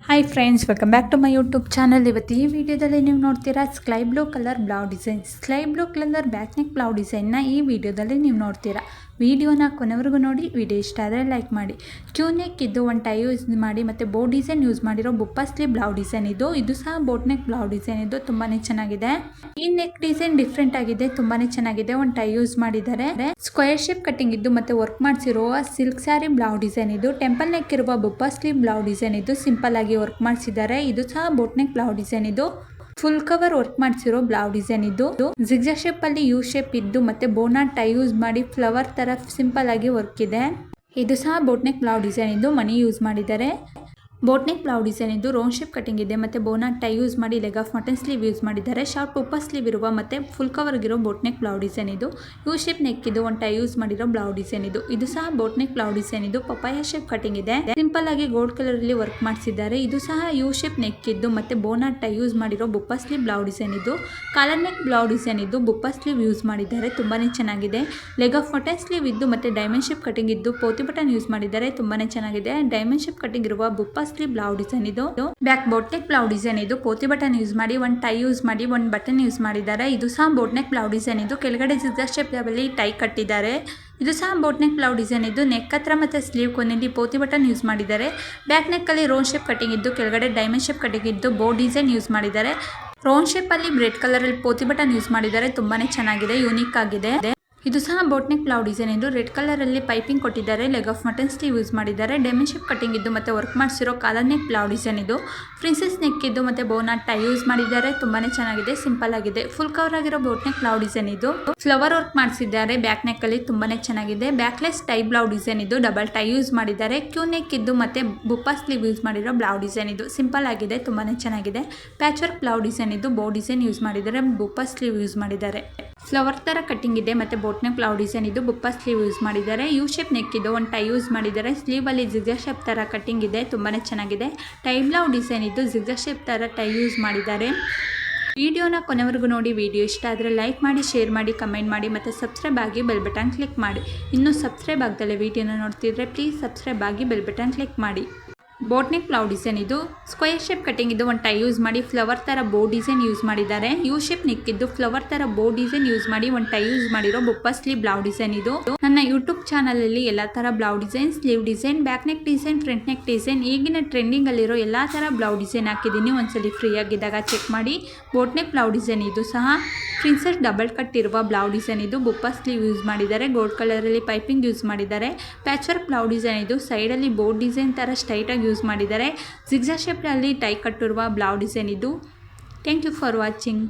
Hi friends, welcome back to my YouTube channel. ಇವತ್ತು ಈ ವಿಡಿಯೋದಲ್ಲಿ ನೀವು ನೋಡ್ತೀರಾ sky blue colour blouse design. Sky blue colour back neck blouse ಡಿಸೈನ್ನ ಈ ವಿಡಿಯೋದಲ್ಲಿ ನೀವು ನೋಡ್ತೀರಾ. ವಿಡಿಯೋನ ಕೊನೆವರೆಗೂ ನೋಡಿ. ವಿಡಿಯೋ ಇಷ್ಟ ಆದರೆ ಲೈಕ್ ಮಾಡಿ. ಕ್ಯೂ ನೆಕ್ ಇದ್ದು ಒಂದು ಟೈ ಯೂಸ್ ಮಾಡಿ ಮತ್ತು ಬೋಟ್ ಡಿಸೈನ್ ಯೂಸ್ ಮಾಡಿರೋ ಬುಪ್ಪ ಸ್ಲೀವ್ ಬ್ಲೌಸ್ ಡಿಸೈನ್ ಇದು ಸಹ ಬೋಟ್ ನೆಕ್ ಬ್ಲೌಸ್ ಡಿಸೈನ್ ಇದು ತುಂಬಾ ಚೆನ್ನಾಗಿದೆ. ಈ ನೆಕ್ ಡಿಸೈನ್ ಡಿಫ್ರೆಂಟ್ ಆಗಿದೆ, ತುಂಬಾ ಚೆನ್ನಾಗಿದೆ. ಒಂದು ಟೈ ಯೂಸ್ ಮಾಡಿದ್ದಾರೆ. ಸ್ಕ್ವೇರ್ ಶೇಪ್ ಕಟಿಂಗ್ ಇದ್ದು ಮತ್ತೆ ವರ್ಕ್ ಮಾಡಿಸಿರುವ ಸಿಲ್ಕ್ ಸ್ಯಾರಿ ಬ್ಲೌಸ್ ಡಿಸೈನ್ ಇದು. ಟೆಂಪಲ್ ನೆಕ್ ಇರುವ ಬುಪ್ಪ ಸ್ಲೀವ್ ಬ್ಲೌಸ್ ಡಿಸೈನ್ ಇದು ಸಿಂಪಲ್ ಆಗಿ ವರ್ಕ್ ಮಾಡಿಸಿದ್ದಾರೆ. ಇದು ಸಹ ಬೋಟ್ ನೆಕ್ ಬ್ಲೌಸ್ ಡಿಸೈನ್ ಇದು. ಫುಲ್ ಕವರ್ ವರ್ಕ್ ಮಾಡಿಸಿರೋ ಬ್ಲೌಸ್ ಡಿಸೈನ್ ಇದು. ಜಿಗ್ಜಾಗ್ ಶೇಪ್ ಅಲ್ಲಿ ಯು ಶೇಪ್ ಇದ್ದು ಮತ್ತೆ ಬೋನಾ ಟೈ ಯೂಸ್ ಮಾಡಿ ಫ್ಲವರ್ ತರ ಸಿಂಪಲ್ ಆಗಿ ವರ್ಕ್ ಇದೆ. ಇದು ಸಹ ಬೋಟ್ ನೆಕ್ ಬ್ಲೌಸ್ ಡಿಸೈನ್ ಇದು. ಮನಿ ಯೂಸ್ ಮಾಡಿದ್ದಾರೆ. ಬೋಟ್ ನೆಕ್ ಬ್ಲೌಸ್ ಡಿಸೈನ್ ಇದು ರೌಂಡ್ ಶೇಪ್ ಕಟಿಂಗ್ ಇದೆ ಮತ್ತೆ ಬೋನಾ ಟೈ ಯೂಸ್ ಮಾಡಿ leg of mutton sleeve use ಮಾಡಿದ್ದಾರೆ. ಶಾರ್ಟ್ ಪುಪ್ಪ ಸ್ಲೀವ್ ಇರುವ ಮತ್ತೆ ಫುಲ್ ಕವರ್ ಇರೋ ಬೋಟ್ ನೆಕ್ ಬ್ಲೌಸ್ ಡಿಸೈನ್ ಇದು. ಯು ಶೇಪ್ ನೆಕ್ ಇದು ಒಂದು ಟೈ ಯೂಸ್ ಮಾಡಿರೋ ಬ್ಲೌಸ್ ಡಿಸೈನ್ ಇದು. ಇದು ಸಹ ಬೋಟ್ ನೆಕ್ ಬ್ಲೌಸ್ ಡಿಸೈನ್ ಇದು. ಪಪಾಯ ಶೇಪ್ ಕಟಿಂಗ್ ಇದೆ. ಸಿಂಪಲ್ ಆಗಿ ಗೋಲ್ಡ್ ಕಲರ್ ಅಲ್ಲಿ ವರ್ಕ್ ಮಾಡಿಸಿದ್ದಾರೆ. ಇದು ಸಹ ಯು ಶೇಪ್ ನೆಕ್ ಇದ್ದು ಮತ್ತೆ ಬೋನಾ ಟೈ ಯೂಸ್ ಮಾಡಿರೋ ಬುಪ್ಪ ಸ್ಲೀವ್ ಬ್ಲೌಸ್ ಡಿಸೈನ್ ಇದು. ಕಾಲರ್ ನೆಕ್ ಬ್ಲೌಸ್ ಡಿಸೈನ್ ಇದು. ಬುಪ್ಪ ಸ್ಲೀವ್ ಯೂಸ್ ಮಾಡಿದ್ದಾರೆ, ತುಂಬಾನೇ ಚೆನ್ನಾಗಿದೆ. ಲೆಗ್ ಆಫ್ ಮಟನ್ ಸ್ಲೀವ್ ಇದ್ದು ಮತ್ತೆ ಡೈಮಂಡ್ ಶೇಪ್ ಕಟಿಂಗ್ ಇದ್ದು ಪೋತಿ ಬಟನ್ ಯೂಸ್ ಮಾಡಿದ್ದಾರೆ, ತುಂಬಾನೇ ಚೆನ್ನಾಗಿದೆ. ಡೈಮಂಡ್ ಶೇಪ್ ಕಟಿಂಗ್ ಇರುವ ಬುಪ್ಪ ಸ್ಲೀವ್ ಬ್ಲೌಸ್ ಡಿಸೈನ್ ಇದು. Back boat neck blouse design ಇದು. ಪೋತಿ ಬಟನ್ ಯೂಸ್ ಮಾಡಿ ಒಂದು ಟೈ ಯೂಸ್ ಮಾಡಿ ಒಂದು ಬಟನ್ ಯೂಸ್ ಮಾಡಿದ್ದಾರೆ. ಇದು ಸಹ ಬೋಟ್ ನೆಕ್ ಬ್ಲೌಸ್ ಡಿಸೈನ್ ಇದು. ಕೆಳಗಡೆ ಜಿಗ್ಜಾಗ್ ಶೇಪ್ ಅಲ್ಲಿ ಟೈ ಕಟ್ಟಿದ್ದಾರೆ. ಇದು ಸಹ ಬೋಟ್ ನೆಕ್ ಬ್ಲೌಸ್ ಡಿಸೈನ್ ಇದು. ನೆಕ್ ಹತ್ರ ಮತ್ತೆ ಸ್ಲೀವ್ ಕೊನೆಯಲ್ಲಿ ಪೋತಿ ಬಟನ್ ಯೂಸ್ ಮಾಡಿದ್ದಾರೆ. ಬ್ಯಾಕ್ ನೆಕ್ ಅಲ್ಲಿ ರೌಂಡ್ ಶೇಪ್ ಕಟಿಂಗ್ ಇದ್ದು ಕೆಳಗಡೆ ಡೈಮಂಡ್ ಶೇಪ್ ಕಟಿಂಗ್ ಇದ್ದು ಬೋಟ್ ಡಿಸೈನ್ ಯೂಸ್ ಮಾಡಿದ್ದಾರೆ. ರೌಂಡ್ ಶೇಪ್ ಅಲ್ಲಿ ರೆಡ್ ಕಲರ್ ಅಲ್ಲಿ ಪೋತಿ ಬಟನ್ ಯೂಸ್ ಮಾಡಿದ್ದಾರೆ, ತುಂಬಾನೇ ಚೆನ್ನಾಗಿದೆ, ಯೂನಿಕ್ ಆಗಿದೆ. ಇದು ಸಹ ಬೋಟ್ ನೆಕ್ ಬ್ಲೌಸ್ ಡಿಸೈನ್ ಇದು. ರೆಡ್ ಕಲರ್ ಅಲ್ಲಿ ಪೈಪಿಂಗ್ ಕೊಟ್ಟಿದ್ದಾರೆ. Leg of mutton sleeve use ಮಾಡಿದ್ದಾರೆ. ಡೈಮಂಡ್ ಶೇಪ್ ಕಟಿಂಗ್ ಇದ್ದು ಮತ್ತೆ ವರ್ಕ್ ಮಾಡಿಸಿರೋ ಕಾಲರ್ ನೆಕ್ ಬ್ಲೌಸ್ ಡಿಸೈನ್ ಇದು. ಪ್ರಿನ್ಸೆಸ್ ನೆಕ್ ಇದ್ದು ಮತ್ತೆ ಬೋನಾ ಟೈ ಯೂಸ್ ಮಾಡಿದ್ದಾರೆ, ತುಂಬಾನೇ ಚೆನ್ನಾಗಿದೆ, ಸಿಂಪಲ್ ಆಗಿದೆ. ಫುಲ್ ಕವರ್ ಆಗಿರೋ ಬೋಟ್ ನೆಕ್ ಬ್ಲೌಸ್ ಡಿಸೈನ್ ಇದು. ಫ್ಲವರ್ ವರ್ಕ್ ಮಾಡಿಸಿದ್ದಾರೆ ಬ್ಯಾಕ್ ನೆಕ್ ಅಲ್ಲಿ, ತುಂಬಾನೇ ಚೆನ್ನಾಗಿದೆ. ಬ್ಯಾಕ್ಲೆಸ್ ಟೈ ಬ್ಲೌಸ್ ಡಿಸೈನ್ ಇದು. ಡಬಲ್ ಟೈ ಯೂಸ್ ಮಾಡಿದ್ದಾರೆ. ಕ್ಯೂ ನೆಕ್ ಇದ್ದು ಮತ್ತೆ ಬುಪ್ಪ ಸ್ಲೀವ್ ಯೂಸ್ ಮಾಡಿರೋ ಬ್ಲೌಸ್ ಡಿಸೈನ್ ಇದು. ಸಿಂಪಲ್ ಆಗಿದೆ, ತುಂಬಾನೇ ಚೆನ್ನಾಗಿದೆ. ಪ್ಯಾಚ್ ವರ್ಕ್ ಬ್ಲೌಸ್ ಡಿಸೈನ್ ಇದು. ಬೋ ಡಿಸೈನ್ ಯೂಸ್ ಮಾಡಿದ್ದಾರೆ, ಬುಪ್ಪ ಸ್ಲೀವ್ ಯೂಸ್ ಮಾಡಿದ್ದಾರೆ. ಫ್ಲವರ್ ತರ ಕಟಿಂಗ್ ಇದೆ ಮತ್ತೆ ಬೋಟ್ ನೆಕ್ ಬ್ಲೌಸ್ ಡಿಸೈನ್ ಇದು. ಬುಪ್ಪ ಸ್ಲೀವ್ ಯೂಸ್ ಮಾಡಿದ್ದಾರೆ. ಯು ಶೇಪ್ ನೆಕ್ ಇದು. ಒಂದು ಟೈ ಯೂಸ್ ಮಾಡಿದ್ದಾರೆ. ಸ್ಲೀವ್ ಅಲ್ಲಿ ಜಿಗ್ಜಾಗ್ ಶೇಪ್ ತರ ಕಟಿಂಗ್ ಇದೆ, ತುಂಬಾನೇ ಚೆನ್ನಾಗಿದೆ. ಟೈ ಬ್ಲೌಸ್ ಡಿಸೈನ್ ಇದು. ಜಿಗ್ಜಾಗ್ ಶೇಪ್ ತರ ಟೈ ಯೂಸ್ ಮಾಡಿದ್ದಾರೆ. ವಿಡಿಯೋನ ಕೊನೆವರೆಗೂ ನೋಡಿ. ವಿಡಿಯೋ ಇಷ್ಟ ಆದರೆ ಲೈಕ್ ಮಾಡಿ, ಶೇರ್ ಮಾಡಿ, ಕಮೆಂಟ್ ಮಾಡಿ ಮತ್ತು ಸಬ್ಸ್ಕ್ರೈಬ್ ಆಗಿ ಬೆಲ್ ಬಟನ್ ಕ್ಲಿಕ್ ಮಾಡಿ. ಇನ್ನೂ ಸಬ್ಸ್ಕ್ರೈಬ್ ಆಗ್ದಲೇ ವಿಡಿಯೋನ ನೋಡ್ತಿದ್ರೆ ಪ್ಲೀಸ್ ಸಬ್ಸ್ಕ್ರೈಬ್ ಆಗಿ ಬೆಲ್ ಬಟನ್ ಕ್ಲಿಕ್ ಮಾಡಿ. ಬೋಟ್ ನೆಕ್ ಬ್ಲೌಸ್ ಡಿಸೈನ್ ಇದು. ಸ್ಕ್ವೇರ್ ಶೇಪ್ ಕಟಿಂಗ್ ಇದು. ಒಂದು ಟೈ ಯೂಸ್ ಮಾಡಿ ಫ್ಲವರ್ ತರ ಬೋ ಡಿಸೈನ್ ಯೂಸ್ ಮಾಡಿದ್ದಾರೆ. ಯು ಶೇಪ್ ನೆಕ್ ಇದ್ದು ಫ್ಲವರ್ ತರ ಬೋ ಡಿಸೈನ್ ಯೂಸ್ ಮಾಡಿ ಒಂದು ಟೈ ಯೂಸ್ ಮಾಡಿರೋ ಬುಪ್ಪ ಸ್ಲೀವ್ ಬ್ಲೌಸ್ ಡಿಸೈನ್ ಇದು. ನನ್ನ ಯೂಟ್ಯೂಬ್ ಚಾನಲ್ ಅಲ್ಲಿ ಎಲ್ಲಾ ತರ blouse design, sleeve design, back neck design, front neck design, ಈಗಿನ ಟ್ರೆಂಡಿಂಗ್ ಅಲ್ಲಿರೋ ಎಲ್ಲಾ ತರ ಬ್ಲೌಸ್ ಡಿಸೈನ್ ಹಾಕಿದ್ದೀನಿ, ಒಂದ್ಸಲಿ ಫ್ರೀ ಆಗಿದ್ದಾಗ ಚೆಕ್ ಮಾಡಿ. ಬೋಟ್ ನೆಕ್ ಬ್ಲೌಸ್ ಡಿಸೈನ್ ಇದು ಸಹ ಪ್ರಿನ್ಸೆಸ್ ಡಬಲ್ ಕಟ್ ಇರುವ ಬ್ಲೌಸ್ ಡಿಸೈನ್ ಇದು. ಬುಪ್ಪ ಸ್ಲೀವ್ ಯೂಸ್ ಮಾಡಿದ್ದಾರೆ. ಗೋಲ್ಡ್ ಕಲರ್ ಅಲ್ಲಿ ಪೈಪಿಂಗ್ ಯೂಸ್ ಮಾಡಿದ್ದಾರೆ. ಪ್ಯಾಚ್ ವರ್ಕ್ ಬ್ಲೌಸ್ ಡಿಸೈನ್ ಇದು. ಸೈಡ್ ಅಲ್ಲಿ ಬೋಟ್ ಡಿಸೈನ್ ತರ ಸ್ಟ್ರೈಟ್ ಆಗಿ ಯೂಸ್ ಮಾಡಿದ್ದಾರೆ. ಜಿಗ್ಜಾಗ್ ಶೇಪ್ ಅಲ್ಲಿ ಟೈ ಕಟ್ಟಿರುವ ಬ್ಲೌಸ್ ಡಿಸೈನ್ ಇದು. Thank you for watching.